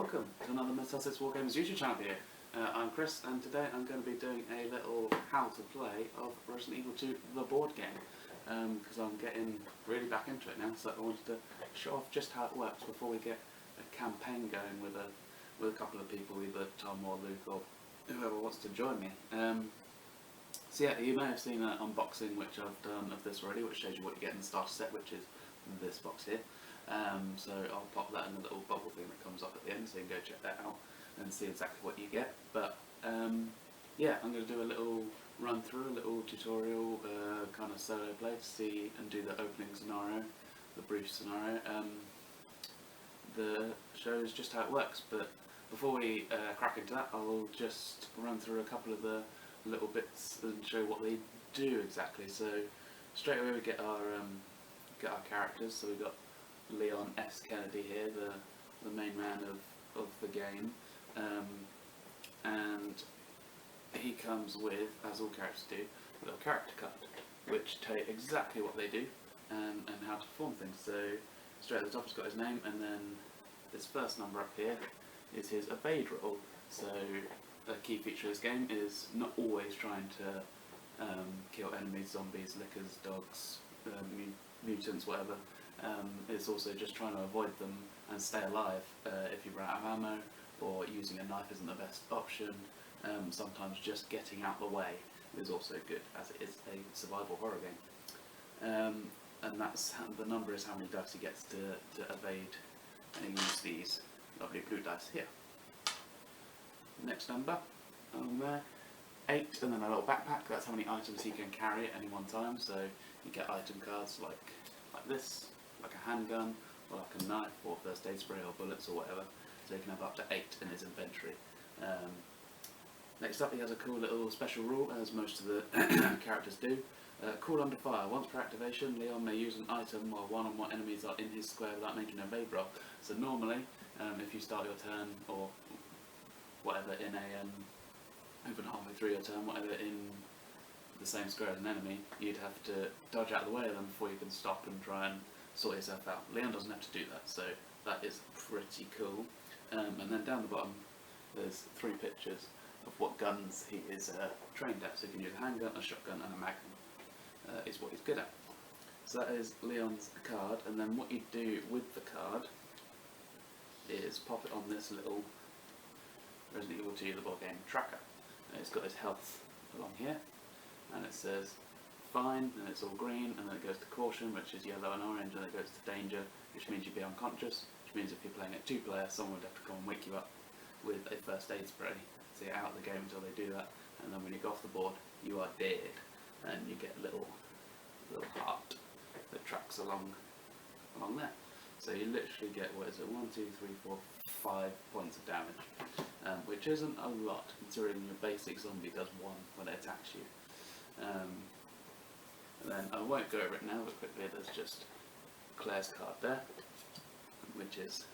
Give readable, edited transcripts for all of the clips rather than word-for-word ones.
welcome to another Metasis Wargames YouTube channel here. I'm Chris, and today I'm going to be doing a little how to play of Resident Evil 2, the board game, because I'm getting really back into it now, so I wanted to show off just how it works before we get a campaign going with a couple of people, either Tom or Luke or whoever wants to join me. So yeah, you may have seen an unboxing which I've done of this already, which shows you what you get in the starter set, which is this box here. So I'll pop that in a little bubble thing that comes up at the end, so you can go check that out and see exactly what you get. But yeah, I'm going to do a little run through, a little tutorial, kind of solo play to see and do the opening scenario, the brief scenario. The shows just how it works, but before we crack into that, I'll just run through a couple of the little bits and show what they do exactly. So straight away we get our characters. So we've got Leon S. Kennedy here, the main man of the game, and he comes with, as all characters do, a little character card which tell you exactly what they do and how to perform things. So straight at the top it's got his name, and then this first number up here is his evade roll. So a key feature of this game is not always trying to kill enemies, zombies, lickers, dogs, mutants, whatever. It's also just trying to avoid them and stay alive if you run out of ammo, or using a knife isn't the best option. Sometimes just getting out the way is also good, as it is a survival horror game. And that's the number is how many dice he gets to evade and use these lovely blue dice here. Next number on there, 8, and then a little backpack. That's how many items he can carry at any one time. So you get item cards like this, like a handgun, or like a knife, or first aid spray, or bullets, or whatever. So he can have up to 8 in his inventory. Next up, he has a cool little special rule, as most of the characters do. Cool under fire. Once per activation, Leon may use an item while one or more enemies are in his square without making an evade roll. So normally, if you start your turn, or whatever, in even halfway through your turn, whatever, in the same square as an enemy, you'd have to dodge out of the way of them before you can stop and try and sort yourself out. Leon doesn't have to do that, so that is pretty cool. And then down the bottom, there's 3 pictures of what guns he is trained at. So you can use a handgun, a shotgun, and a magnum. Is what he's good at. So that is Leon's card, and then what you do with the card is pop it on this little Resident Evil 2 the board game tracker. And it's got his health along here, and it says fine, and it's all green, and then it goes to caution, which is yellow and orange, and it goes to danger, which means you'd be unconscious, which means if you're playing at 2-player, someone would have to come and wake you up with a first aid spray, so you're out of the game until they do that, and then when you go off the board, you are dead, and you get a little heart that tracks along there. So you literally get, what is it, 1, 2, 3, 4, 5 points of damage, which isn't a lot considering your basic zombie does 1 when it attacks you. And then I won't go over it now, but quickly there's just Claire's card there, which is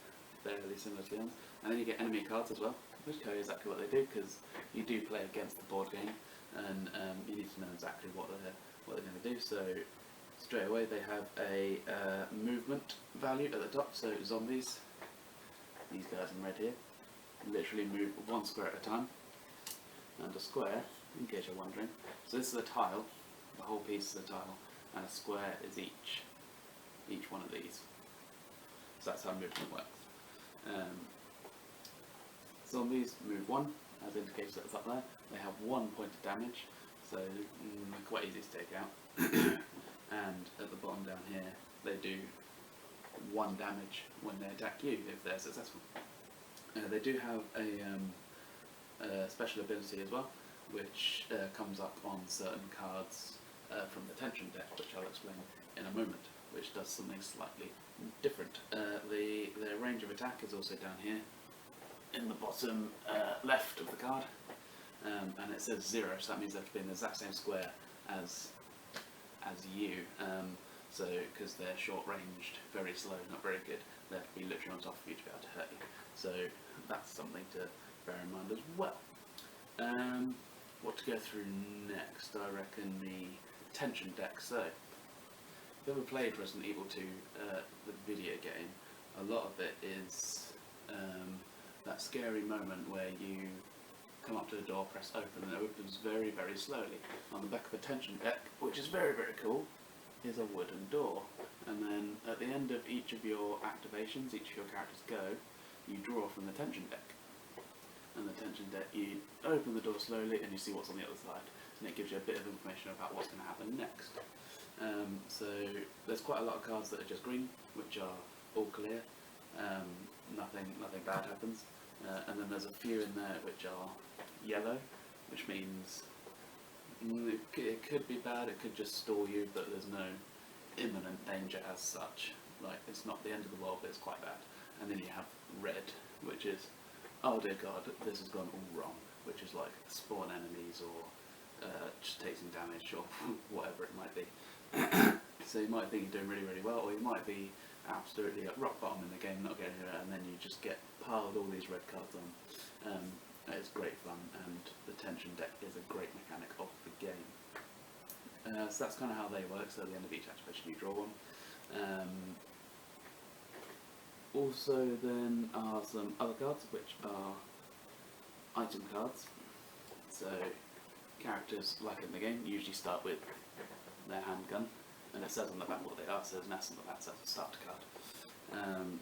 fairly similar to the others. And then you get enemy cards as well, which tell you exactly what they do, because you do play against the board game, and you need to know exactly what they're going to do. So straight away they have a movement value at the top. So zombies, these guys in red here, literally move 1 square at a time. And a square, in case you're wondering, so this is a tile, the whole piece is a tile, and a square is each one of these. So that's how movement works. Zombies move 1, as indicated at the top there. They have 1 point of damage, so quite easy to take out. And at the bottom down here, they do 1 damage when they attack you if they're successful. They do have a special ability as well, which comes up on certain cards from the tension deck, which I'll explain in a moment, which does something slightly different. Their range of attack is also down here in the bottom left of the card, and it says 0, so that means they have to be in the exact same square as you. So because they're short ranged, very slow, not very good, they have to be literally on top of you to be able to hurt you. So that's something to bear in mind as well. What to go through next? I reckon the tension deck. So if you've ever played Resident Evil 2, the video game, a lot of it is that scary moment where you come up to the door, press open, and it opens very, very slowly. On the back of the tension deck, which is very, very cool, is a wooden door. And then at the end of each of your activations, each of your characters go, you draw from the tension deck. And the tension deck, you open the door slowly and you see what's on the other side. And it gives you a bit of information about what's going to happen next. So there's quite a lot of cards that are just green, which are all clear. Nothing bad happens. And then there's a few in there which are yellow, which means it could be bad, it could just stall you, but there's no imminent danger as such. Like, it's not the end of the world, but it's quite bad. And then you have red, which is, oh dear god, this has gone all wrong, which is like spawn enemies or just take some damage or whatever it might be. So you might think you're doing really, really well, or you might be absolutely at rock bottom in the game, not getting anywhere, and then you just get piled all these red cards on. It's great fun, and the tension deck is a great mechanic of the game. So that's kind of how they work. So at the end of each activation you draw one. Also then are some other cards, which are item cards. So characters, like in the game, usually start with their handgun, and it says on the back what they are, so there's an S on the back, so it's a starter card.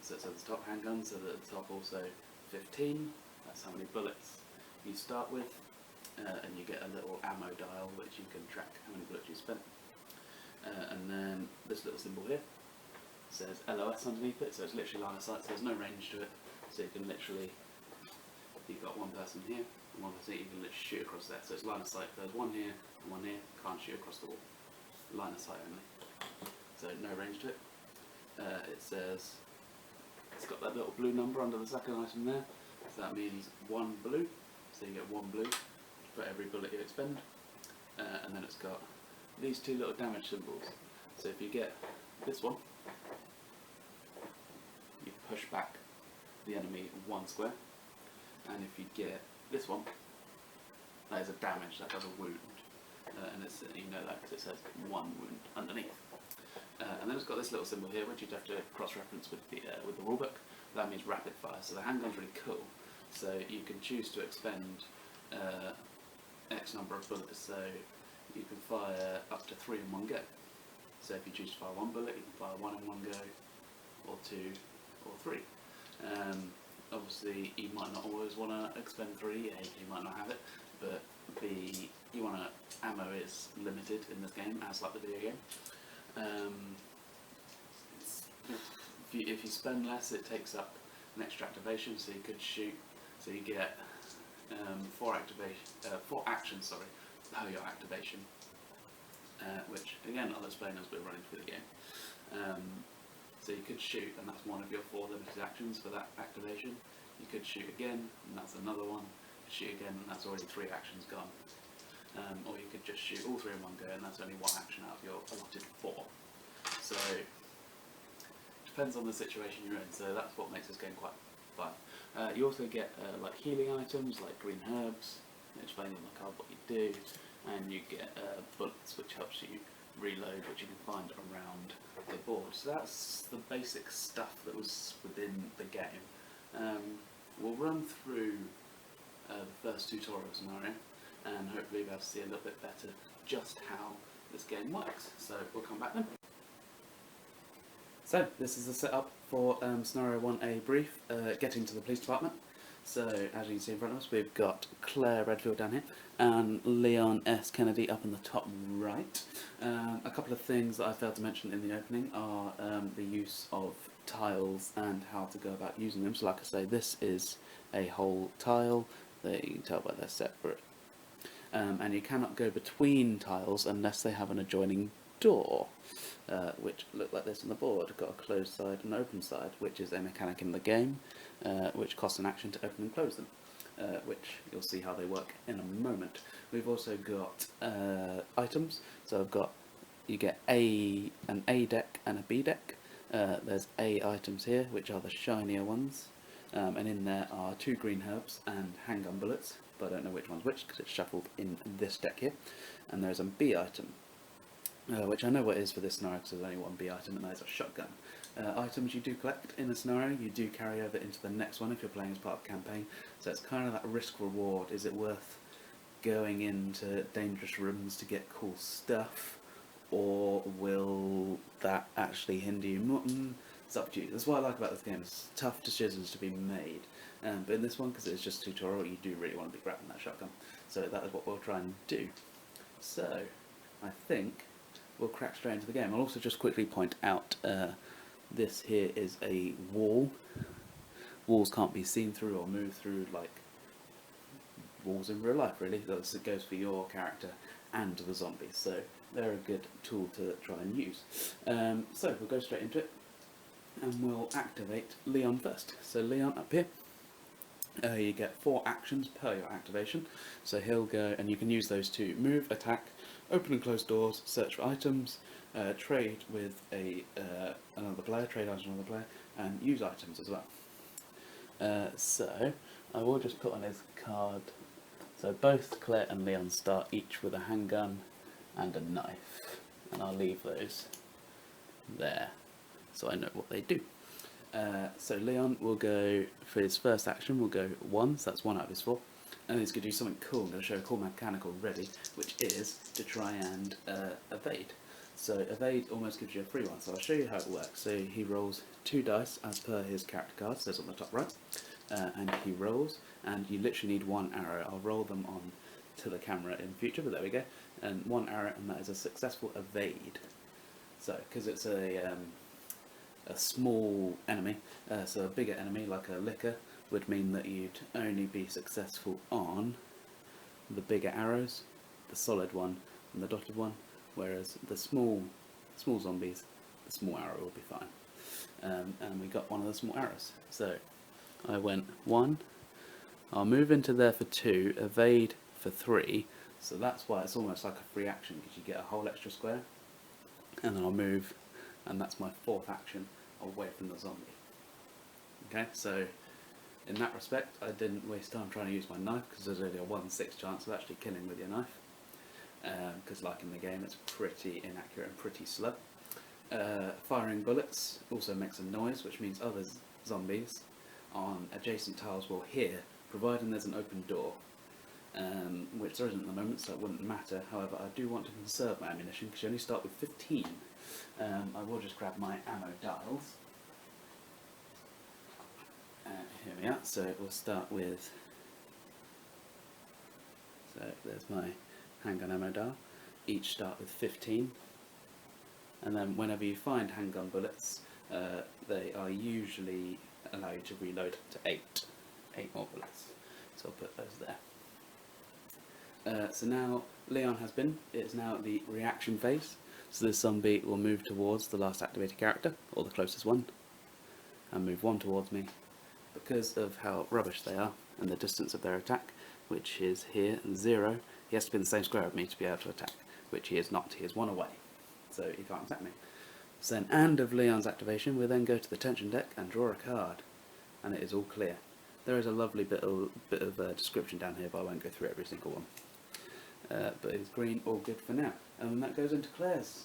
So it says the top handgun, so at the top also 15, that's how many bullets you start with, and you get a little ammo dial which you can track how many bullets you spent. And then this little symbol here says LOS underneath it, so it's literally line of sight, so there's no range to it, so you can literally, you've got one person here, and one person here, you can literally shoot across there, so it's line of sight. If there's one here and one here, can't shoot across the wall, line of sight only, so no range to it. It says, it's got that little blue number under the second item there, so that means one blue, so you get one blue for every bullet you expend. And then it's got these two little damage symbols, so if you get this one, you push back the enemy one square, and if you get this one, that is a damage, that does a wound, and it's, you know that because it says one wound underneath. And then it's got this little symbol here, which you'd have to cross-reference with the rulebook. That means rapid fire, so the handgun's really cool. So you can choose to expend X number of bullets, so you can fire up to 3 in one go. So if you choose to fire one bullet, you can fire 1 in one go, or 2, or 3. Obviously, you might not always want to expend 3, A, you might not have it, but B, ammo is limited in this game, as like the video game. If you spend less, it takes up an extra activation, so you could shoot, so you get 4 actions per your activation, which again I'll explain as we're running through the game. So you could shoot, and that's one of your 4 limited actions for that activation. You could shoot again, and that's another one. Shoot again, and that's already 3 actions gone. Or you could just shoot all 3 in one go, and that's only 1 action out of your allotted 4. So depends on the situation you're in. So that's what makes this game quite fun. You also get like healing items, like green herbs, explaining on the card what you do, and you get bullets, which helps you reload, which you can find around the board. So that's the basic stuff that was within the game. We'll run through the first tutorial scenario, and hopefully we'll be able to see a little bit better just how this game works. So we'll come back then. So this is the setup for scenario 1A brief, getting to the police department. So as you can see in front of us, we've got Claire Redfield down here and Leon S. Kennedy up in the top right. A couple of things that I failed to mention in the opening are the use of tiles and how to go about using them. So like I say, this is a whole tile, you can tell by they're separate. And you cannot go between tiles unless they have an adjoining door, which look like this on the board. We've got a closed side and open side, which is a mechanic in the game, which costs an action to open and close them, which you'll see how they work in a moment. We've also got items, so you get an A deck and a B deck. There's A items here, which are the shinier ones, and in there are 2 green herbs and handgun bullets, but I don't know which one's which because it's shuffled in this deck here. And there's a B item, which I know what it is for this scenario because there's only one B item, and that is a shotgun. Items you do collect in a scenario, you do carry over into the next one if you're playing as part of a campaign, so it's kind of that risk-reward. Is it worth going into dangerous rooms to get cool stuff, or will that actually hinder you? It's up to you. That's what I like about this game. It's tough decisions to be made, but in this one, because it's just a tutorial, you do really want to be grabbing that shotgun, so that is what we'll try and do. So I think we'll crack straight into the game. I'll also just quickly point out this here is a wall. Walls can't be seen through or moved through like walls in real life, really. It goes for your character and the zombies, so they're a good tool to try and use. So we'll go straight into it, and we'll activate Leon first. So Leon up here, you get 4 actions per your activation. So he'll go, and you can use those to move, attack, open and close doors, search for items, trade with another player, trade items with another player, and use items as well. So I will just put on his card. So both Claire and Leon start each with a handgun and a knife, and I'll leave those there so I know what they do. So Leon will go, for his first action, will go 1, so that's 1 out of his 4, and he's going to do something cool. I'm going to show a cool mechanic already, which is to try and evade. So evade almost gives you a free one, so I'll show you how it works. So he rolls 2 dice as per his character card, says on the top right, and he rolls, and you literally need 1 arrow. I'll roll them on to the camera in future, but there we go, and 1 arrow, and that is a successful evade. So, because it's a small enemy, so a bigger enemy like a licker would mean that you'd only be successful on the bigger arrows, the solid one and the dotted one, whereas the small zombies, the small arrow will be fine. And we got one of the small arrows. So I went 1, I'll move into there for 2, evade for 3, so that's why it's almost like a free action, because you get a whole extra square, and then I'll move, and that's my 4th action away from the zombie. Okay, so in that respect I didn't waste time trying to use my knife, because there's only a 1/6 chance of actually killing with your knife, because like in the game it's pretty inaccurate and pretty slow. Firing bullets also makes a noise, which means other zombies on adjacent tiles will hear, providing there's an open door, which there isn't at the moment, so it wouldn't matter. However, I do want to conserve my ammunition, because you only start with 15. I will just grab my ammo dials. Here we are, so we'll start with, so there's my handgun ammo dial. Each start with 15, and then whenever you find handgun bullets, they are usually allow you to reload to 8 more bullets. So I'll put those there. So now Leon it is now the reaction phase. So this zombie will move towards the last activated character, or the closest one, and move 1 towards me. Because of how rubbish they are, and the distance of their attack, which is here, 0, he has to be in the same square of me to be able to attack, which he is not. He is 1 away, so he can't attack me. So then, and of Leon's activation, we'll then go to the tension deck and draw a card, and it is all clear. There is a lovely bit of description down here, but I won't go through every single one. But it's green, all good for now. And then that goes into Claire's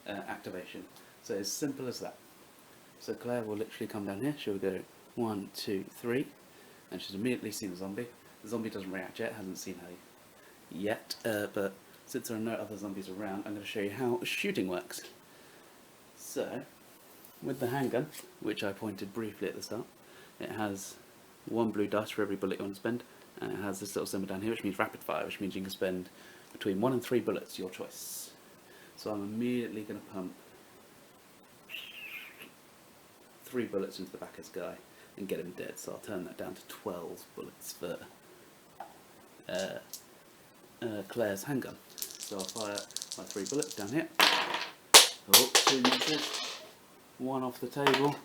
activation. So it's simple as that. So Claire will literally come down here, she'll go 1, 2, 3, and she's immediately seen the zombie. The zombie doesn't react yet, hasn't seen her yet, but since there are no other zombies around, I'm going to show you how shooting works. So, with the handgun, which I pointed briefly at the start, it has 1 blue dice for every bullet you want to spend, and it has this little symbol down here which means rapid fire, which means you can spend between 1 and 3 bullets, your choice. So I'm immediately going to pump 3 bullets into the back of this guy and get him dead, so I'll turn that down to 12 bullets for Claire's handgun. So I'll fire my 3 bullets down here. Oh, 2 misses, 1 off the table.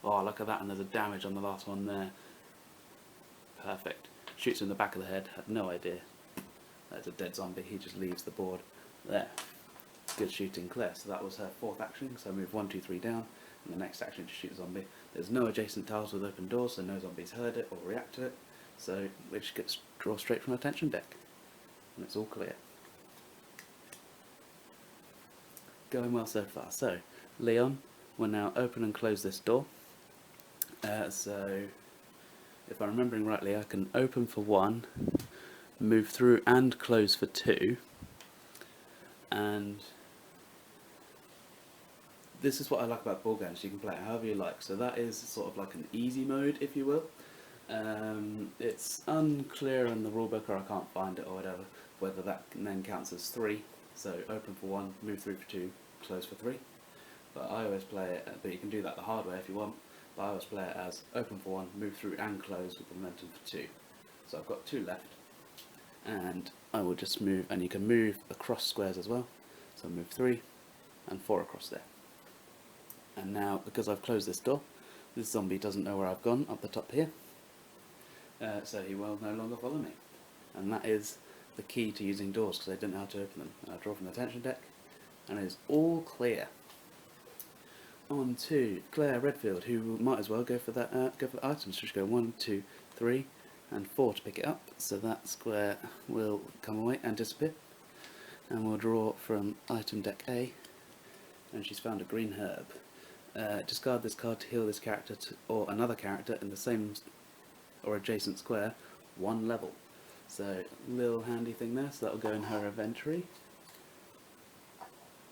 Oh, look at that, and there's a damage on the last one there. Perfect. Shoots in the back of the head, had no idea. That's a dead zombie, he just leaves the board there. Good shooting, Claire. So that was her 4th action, so I move 1, 2, 3 down, and the next action to shoot a zombie. There's no adjacent tiles with open doors, so no zombies heard it or react to it, so which gets draw straight from our tension deck. And it's all clear. going well so far. So, Leon will now open and close this door. So, if I'm remembering rightly, I can open for 1, move through and close for 2, and this is what I like about ball games. You can play it however you like. So that is sort of like an easy mode, if you will. It's unclear in the rulebook, or I can't find it or whatever, whether that then counts as 3. So open for 1, move through for 2, close for 3. But I always play it, but you can do that the hard way if you want. But I always play it as open for 1, move through and close with the momentum for 2. So I've got 2 left, and I will just move, and you can move across squares as well. So move 3 and 4 across there. And now, because I've closed this door, this zombie doesn't know where I've gone up the top here. So he will no longer follow me. And that is the key to using doors, because I didn't know how to open them. I draw from the tension deck, and it is all clear. On to Claire Redfield, who might as well go for that. Go for the items. Just go 1, 2, 3, and 4 to pick it up. So that square will come away and disappear. And we'll draw from item deck A, and she's found a green herb. Discard this card to heal this character or another character in the same or adjacent square 1 level. So, little handy thing there, so that'll go in her inventory.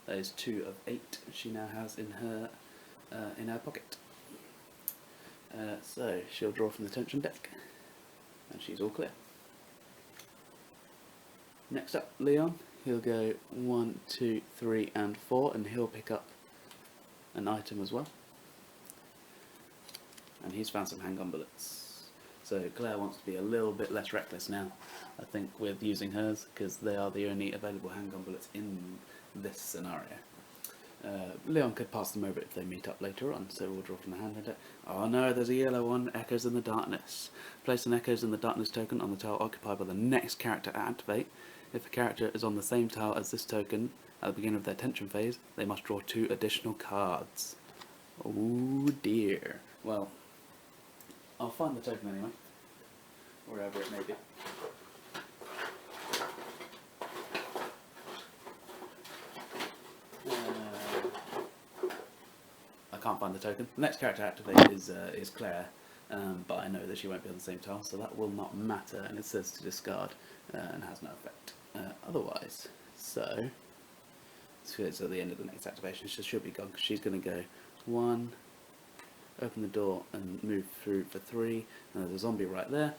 That is 2 of 8 she now has in her pocket. So she'll draw from the tension deck, and she's all clear. Next up, Leon. He'll go 1, 2, 3, and 4, and he'll pick up an item as well. And he's found some handgun bullets. So Claire wants to be a little bit less reckless now, I think, with using hers, because they are the only available handgun bullets in this scenario. Leon could pass them over if they meet up later on, so we'll draw from the hand deck. Oh no, there's a yellow one, Echoes in the Darkness. Place an Echoes in the Darkness token on the tile occupied by the next character to activate. If a character is on the same tile as this token at the beginning of their tension phase, they must draw 2 additional cards. Oh dear. Well, I'll find the token anyway, wherever it may be. I can't find the token. The next character activated is Claire, but I know that she won't be on the same tile, so that will not matter, and it says to discard and has no effect otherwise. So it's at the end of the next activation, she should be gone, because she's going to go 1, open the door and move through for 3, and there's a zombie right there,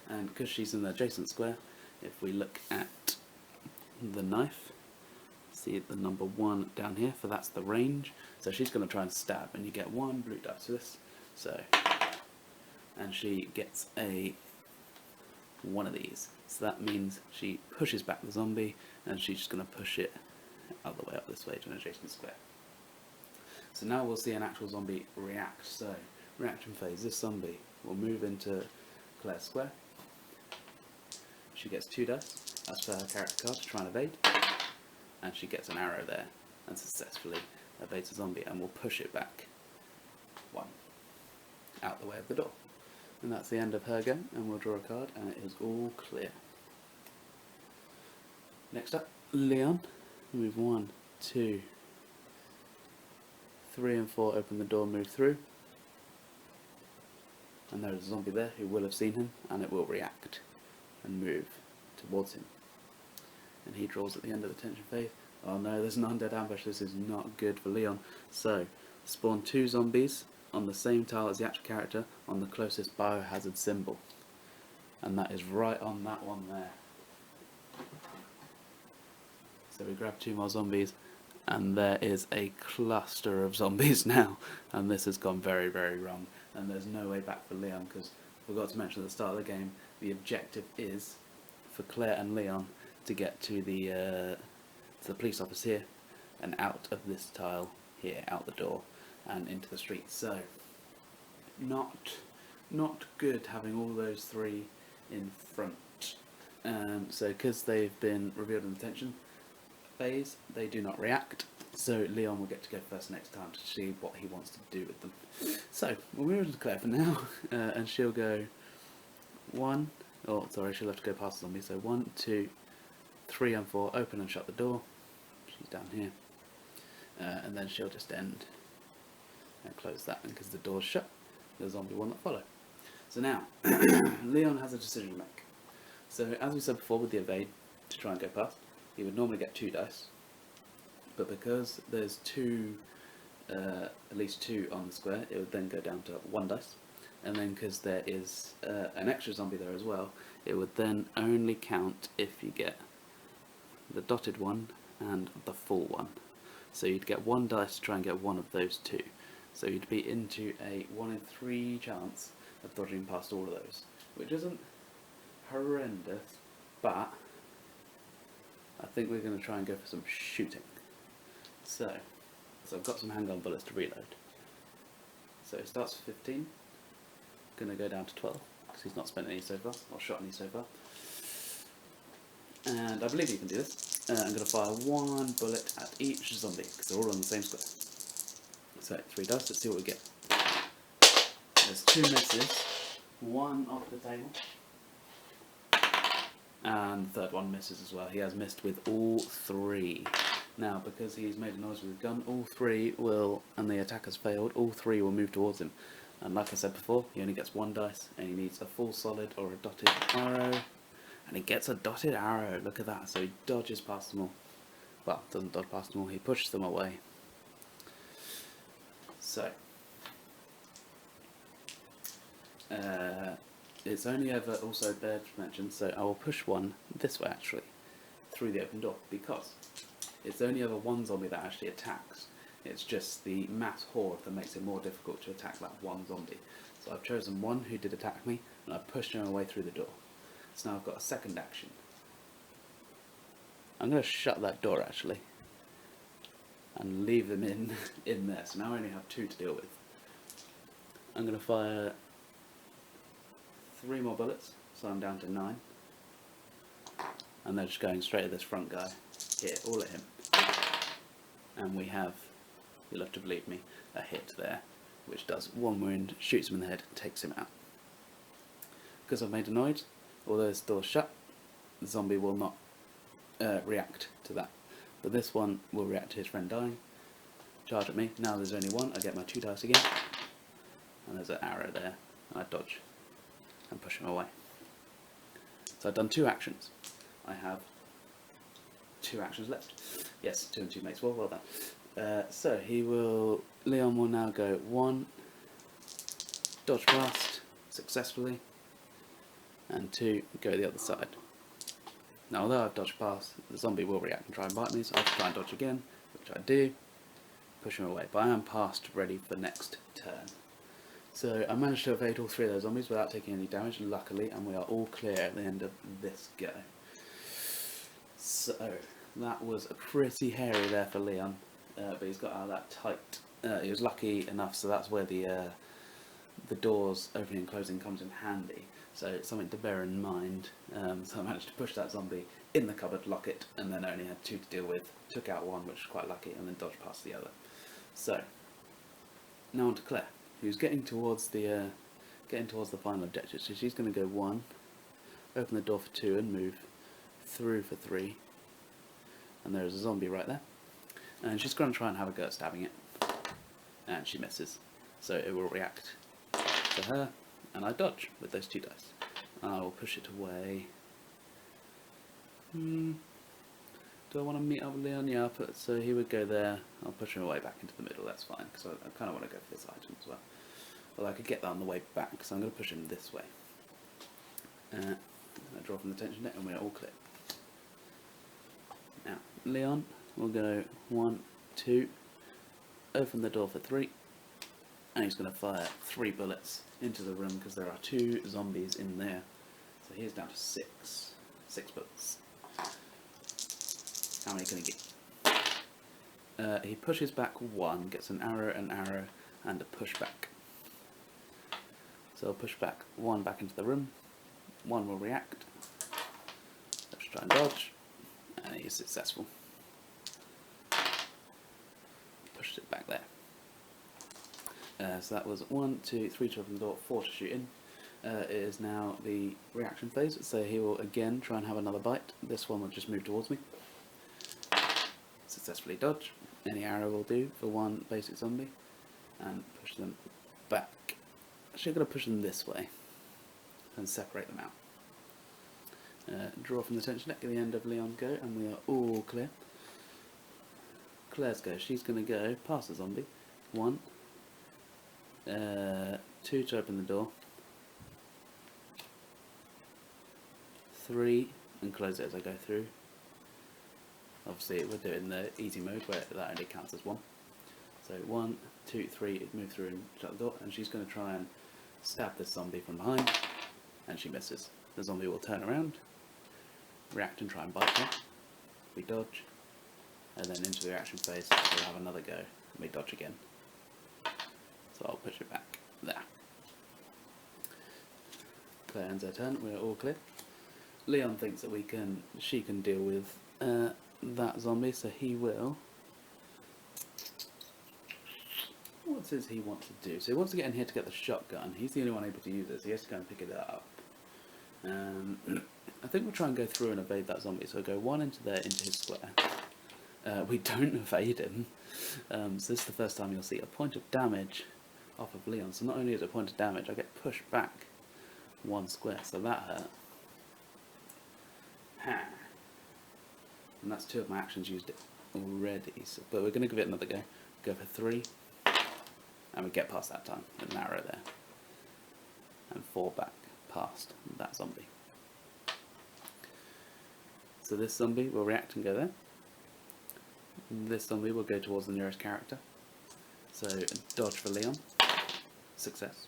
and because she's in the adjacent square, if we look at the knife, see the number 1 down here, for that's the range, so she's going to try and stab, and you get 1 blue dice to this, so, and she gets one of these, so that means she pushes back the zombie, and she's just going to push it all the way up this way to an adjacent square. So now we'll see an actual zombie react. So, reaction phase, this zombie will move into Claire's square. She gets 2 dice, as per her character card, to try and evade. And she gets an arrow there, and successfully evades the zombie, and will push it back 1, out the way of the door. And that's the end of her go, and we'll draw a card, and it is all clear. Next up, Leon. Move 1, 2, 3 and 4, open the door, move through, and there's a zombie there who will have seen him, and it will react and move towards him, and he draws at the end of the tension phase. Oh no, there's an undead ambush. This is not good for Leon. So spawn 2 zombies on the same tile as the actual character on the closest biohazard symbol, and that is right on that one there. So we grab 2 more zombies, and there is a cluster of zombies now, and this has gone very, very wrong, and there's no way back for Leon, because I forgot to mention at the start of the game, the objective is for Claire and Leon to get to the police office here, and out of this tile here, out the door, and into the street. So, not good having all those 3 in front. So because they've been revealed in the tension phase, they do not react, so Leon will get to go first next time to see what he wants to do with them. So we'll move to Claire for now, and she'll go 1, oh sorry, she'll have to go past the zombie, so 1, 2, 3 and 4, open and shut the door, she's down here, and then she'll just end and close that because the door's shut. The zombie will not follow. So now, Leon has a decision to make. So as we said before with the evade, to try and go past, he would normally get 2 dice, but because there's at least two on the square, it would then go down to 1 dice, and then because there is an extra zombie there as well, it would then only count if you get the dotted one and the full one. So you'd get 1 dice to try and get one of those 2. So you'd be into a 1 in 3 chance of dodging past all of those, which isn't horrendous, but I think we're going to try and go for some shooting. So I've got some handgun bullets to reload. So it starts with 15, going to go down to 12, because he's not spent any so far, or shot any so far. And I believe you can do this. I'm going to fire 1 bullet at each zombie, because they're all on the same square. So 3 dice, let's see what we get. There's 2 misses, 1 off the table, and the third one misses as well. He has missed with all 3. Now, because he's made a noise with his gun, all 3 will, and the attack has failed, all 3 will move towards him. And like I said before, he only gets 1 dice, and he needs a full solid or a dotted arrow. And he gets a dotted arrow, look at that, so he dodges past them all. Well, doesn't dodge past them all, he pushes them away. So, it's only ever also bear to mention, so I will push 1 this way actually, through the open door, because it's only ever 1 zombie that actually attacks. It's just the mass horde that makes it more difficult to attack that 1 zombie. So I've chosen 1 who did attack me, and I've pushed him away through the door. So now I've got a second action. I'm going to shut that door actually, and leave them in there. So now I only have 2 to deal with. I'm going to fire 3 more bullets, so I'm down to 9. And they're just going straight at this front guy here, all at him. And we have, you'll have to believe me, a hit there, which does 1 wound, shoots him in the head, takes him out. Because I've made a noise, although this door's shut, the zombie will not react to that. But this one will react to his friend dying, charge at me. Now there's only 1, I get my 2 dice again, and there's an arrow there, and I dodge and push him away. So I've done 2 actions. I have 2 actions left. Yes, 2 and 2 makes 4, well done. So Leon will now go 1, dodge past successfully, and 2, go the other side. Now although I've dodged past, the zombie will react and try and bite me, so I have to try and dodge again, which I do, push him away, but I am past ready for next turn. So I managed to evade all 3 of those zombies without taking any damage, luckily, and we are all clear at the end of this go. So that was pretty hairy there for Leon, but he's got out of that tight. He was lucky enough, so that's where the doors opening and closing comes in handy. So it's something to bear in mind. So I managed to push that zombie in the cupboard, lock it, and then only had 2 to deal with. Took out 1, which was quite lucky, and then dodged past the other. So now on to Claire, who's getting towards the final objective. So she's going to go 1, open the door for 2, and move through for 3. And there's a zombie right there. And she's going to try and have a go at stabbing it. And she misses. So it will react to her, and I dodge with those 2 dice. I will push it away. Do I want to meet up with Leon? Yeah, so he would go there. I'll push him away back into the middle, that's fine, because I kind of want to go for this item as well. Well, I could get that on the way back, so I'm going to push him this way. I draw from the tension net, and we're all clear. Now, Leon will go 1, 2, open the door for 3, and he's going to fire 3 bullets into the room because there are 2 zombies in there. So he's down to 6 bullets. How many can he get? He pushes back 1, gets an arrow, and a pushback. So I'll push back 1 back into the room. 1 will react. Let's try and dodge, and he is successful. Pushed it back there. So that was 1, 2, 3 to open the door, 4 to shoot in. It is now the reaction phase, so he will again try and have another bite. This one will just move towards me. Successfully dodge, any arrow will do for one basic zombie, and push them back. Actually, I'm going to push them this way and separate them out. Draw from the tension deck at the end of Leon's go, and we are all clear. Claire's go. She's going to go past the zombie. 1, 2 to open the door. 3, and close it as I go through. Obviously we're doing the easy mode where that only counts as 1. So 1, 2, 3, move through and shut the door, and she's going to try and stab this zombie from behind, and she misses. The zombie will turn around, react and try and bite her. We dodge, and then into the reaction phase we'll have another go, and we dodge again. So I'll push it back there. Claire ends her turn, we're all clear. Leon thinks that she can deal with that zombie, so he will. What does he want to do? So he wants to get in here to get the shotgun. He's the only one able to use it, so he has to go and pick it up. I think we'll try and go through and evade that zombie. So we'll go 1 into there, into his square. We don't evade him. So this is the first time you'll see a point of damage off of Leon. So not only is it a point of damage, I get pushed back 1 square, so that hurt. And that's 2 of my actions used it already, so, but we're going to give it another go. Go for 3, and we get past that time with an arrow there, and 4 back past that zombie. So this zombie will react and go there. This zombie will go towards the nearest character, so dodge for Leon, success.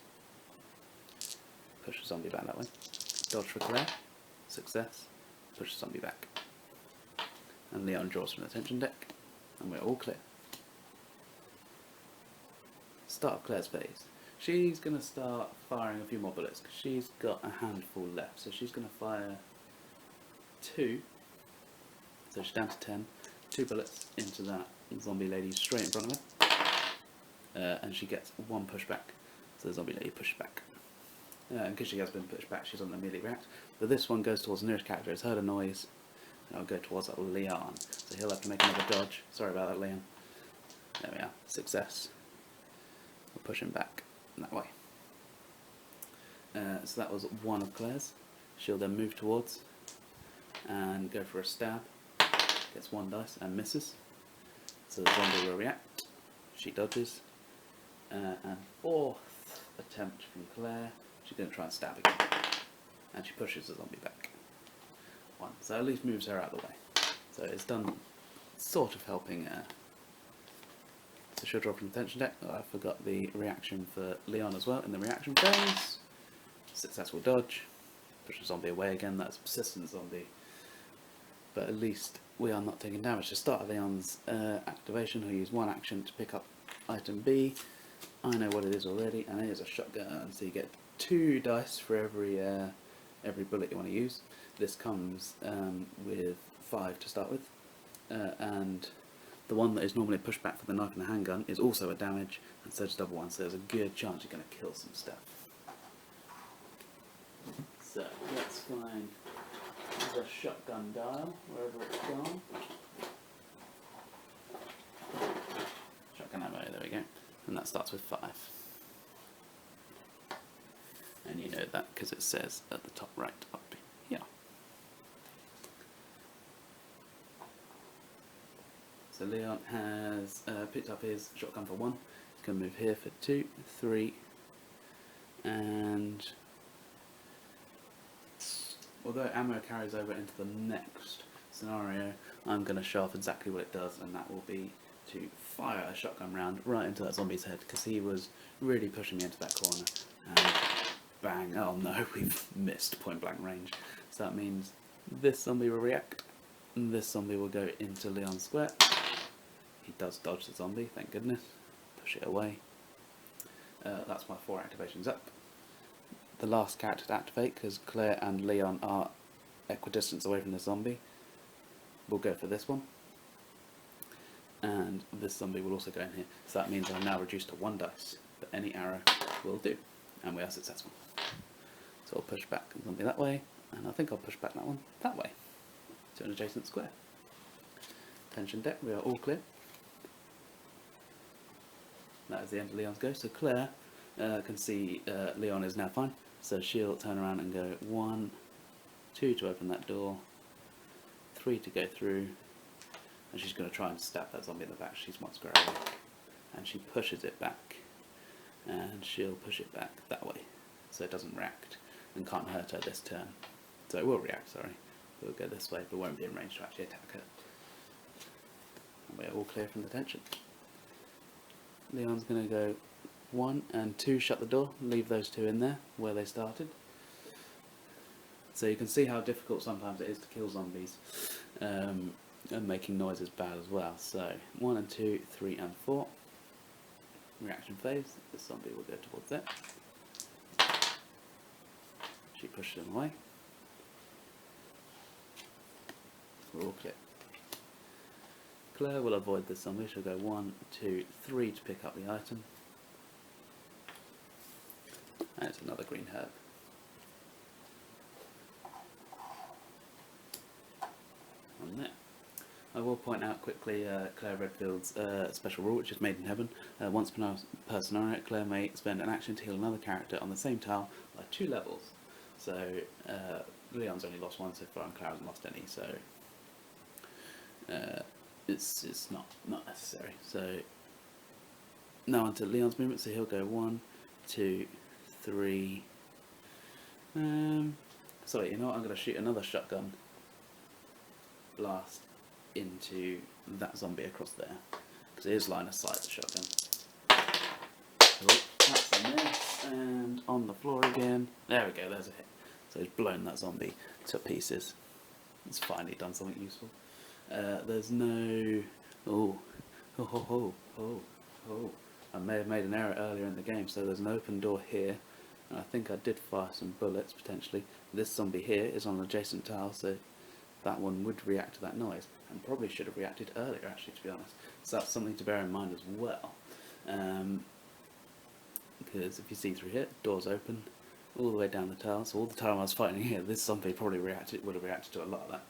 Push the zombie back that way. Dodge for Claire, success. Push the zombie back. And Leon draws from the tension deck, and we're all clear. Start of Claire's phase. She's going to start firing a few more bullets, because she's got a handful left. So she's going to fire 2, so she's down to 10, 2 bullets into that zombie lady straight in front of her. And she gets 1 pushback, so the zombie lady pushes back. And because she has been pushed back, she doesn't immediately react. But this one goes towards the nearest character. It's heard a noise. And I'll go towards Leon. So he'll have to make another dodge. Sorry about that, Leon. There we are. Success. We'll push him back that way. So that was 1 of Claire's. She'll then move towards and go for a stab. Gets 1 dice and misses. So the zombie will react. She dodges. And 4th attempt from Claire. She's going to try and stab again. And she pushes the zombie back. 1. So at least moves her out of the way. So it's done sort of helping her. So she'll draw from the tension deck. Oh, I forgot the reaction for Leon as well in the reaction phase. Successful dodge. Push the zombie away again. That's a persistent zombie. But at least we are not taking damage. To start Leon's activation, he'll use 1 action to pick up item B. I know what it is already, and it is a shotgun. So you get 2 dice for every bullet you want to use. This comes with 5 to start with, and the one that is normally pushed back for the knife and the handgun is also a damage, and so does double 1. So there's a good chance you're going to kill some stuff. So let's find the shotgun dial wherever it's gone. Shotgun ammo. There we go, and that starts with 5. And you know that because it says at the top right up here. So Leon has picked up his shotgun for 1. He's going to move here for 2, 3, and although ammo carries over into the next scenario, I'm going to show off exactly what it does, and that will be to fire a shotgun round right into that zombie's head, because he was really pushing me into that corner. And bang, oh no, we've missed point blank range. So that means this zombie will react, and this zombie will go into Leon's square. He does dodge the zombie, thank goodness. Push it away. That's my 4 activations up. The last character to activate, because Claire and Leon are equidistance away from the zombie, we'll go for this one. And this zombie will also go in here. So that means I'm now reduced to 1 dice, but any arrow will do. And we are successful. So I'll push back the zombie that way, and I think I'll push back that one that way to an adjacent square. Tension deck, we are all clear. that is the end of Leon's go. So Claire can see Leon is now fine, so she'll turn around and go 1, 2 to open that door, 3 to go through, and she's going to try and stab that zombie in the back. She's 1 square away, and she pushes it back, and she'll push it back that way, so it doesn't react and can't hurt her this turn. So it will react, sorry. It will go this way, but won't be in range to actually attack her. And we're all clear from the tension. Leon's going to go 1 and 2, shut the door, leave those 2 in there where they started. So you can see how difficult sometimes it is to kill zombies, and making noise is bad as well. So 1 and 2, 3 and 4. Reaction phase, this zombie will go towards it. She pushes him away. We're all clear. Claire will avoid this zombie. She'll go 1, 2, 3 to pick up the item. And it's another green herb. On there. I will point out quickly Claire Redfield's special rule, which is Made in Heaven. Once per scenario, Claire may spend an action to heal another character on the same tile by 2 levels. So Leon's only lost 1 so far, and Claire hasn't lost any. So it's not necessary. So now onto Leon's movement. So he'll go 1, 2, 3. Sorry, you know what? I'm going to shoot another shotgun blast into that zombie across there, because it is line of sight, the shotgun. Oh, that's a miss, and on the floor again. There we go. There's a hit. So he's blown that zombie to pieces. It's finally done something useful. There's no... I may have made an error earlier in the game, so there's an open door here, and I think I did fire some bullets, potentially. This zombie here is on an adjacent tile, so that one would react to that noise, and probably should have reacted earlier, actually, to be honest. So that's something to bear in mind as well. Because if you see through here, door's open, all the way down the tile, so all the time I was fighting here, this zombie probably would have reacted to a lot of that.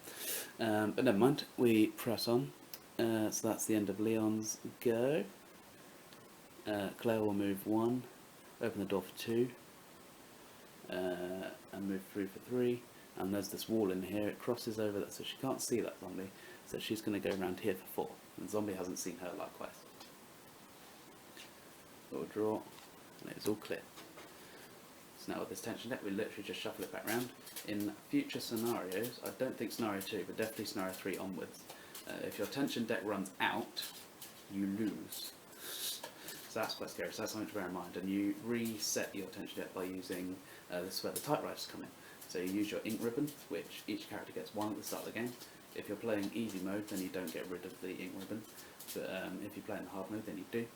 But never mind, we press on. So that's the end of Leon's go. Claire will move 1, open the door for 2, and move through for 3. And there's this wall in here, it crosses over that, so she can't see that zombie, so she's going to go around here for 4, and the zombie hasn't seen her likewise. Little draw, and it's all clear. So now with this tension deck, we literally just shuffle it back round. In future scenarios, I don't think scenario 2, but definitely scenario 3 onwards, if your tension deck runs out, you lose. So that's quite scary, so that's something to bear in mind, and you reset your tension deck by using, this is where the typewriters come in. So you use your ink ribbon, which each character gets 1 at the start of the game. If you're playing easy mode, then you don't get rid of the ink ribbon, but if you play in hard mode, then you do.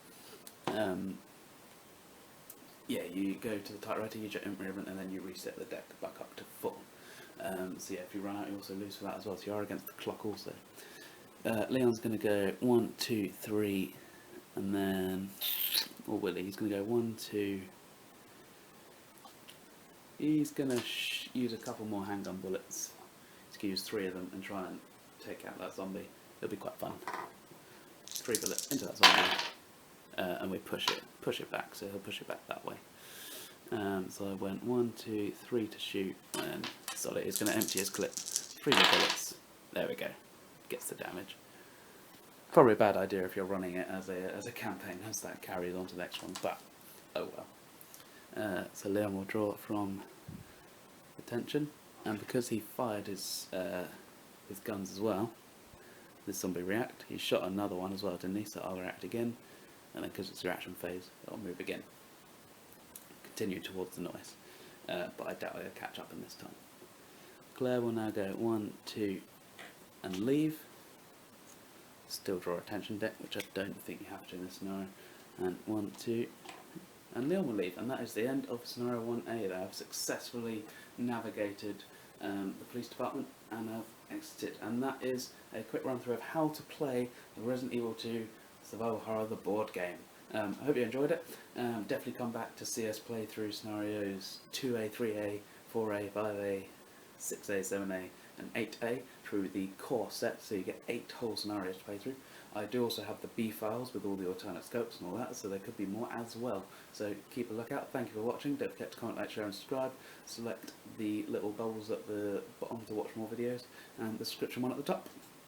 Yeah, you go to the typewriter, use your ink ribbon, and then you reset the deck back up to full. So yeah, if you run out, you also lose for that as well, so you are against the clock also. Leon's going to go 1, 2, 3, and then, or Willie, he's going to go 1, 2. He's going to use a couple more handgun bullets. He's going to use 3 of them and try and take out that zombie. It'll be quite fun. 3 bullets into that zombie, and we push it back. So he'll push it back that way. So I went 1, 2, 3 to shoot, and sorry, he's going to empty his clip. 3 more bullets. There we go. Gets the damage. Probably a bad idea if you're running it as a campaign, as that carries on to the next one. But oh well. So Leon will draw from the tension, and because he fired his guns as well, this zombie react. He shot another one as well, didn't he? So I'll react again, and then because it's a reaction phase, it'll move again. Continue towards the noise, but I doubt it'll catch up in this time. Claire will now go 1, 2, and leave. Still draw a tension deck, which I don't think you have to in this scenario. And 1, 2. And Leon will leave, and that is the end of scenario 1A. They have successfully navigated the police department and have exited. And that is a quick run through of how to play the Resident Evil 2 Survival Horror, the board game. I hope you enjoyed it. Definitely come back to see us play through scenarios 2A, 3A, 4A, 5A, 6A, 7A and 8A through the core set, so you get 8 whole scenarios to play through. I do also have the B files with all the alternate scopes and all that, so there could be more as well. So keep a lookout. Thank you for watching. Don't forget to comment, like, share and subscribe. Select the little bells at the bottom to watch more videos, and the subscription one at the top.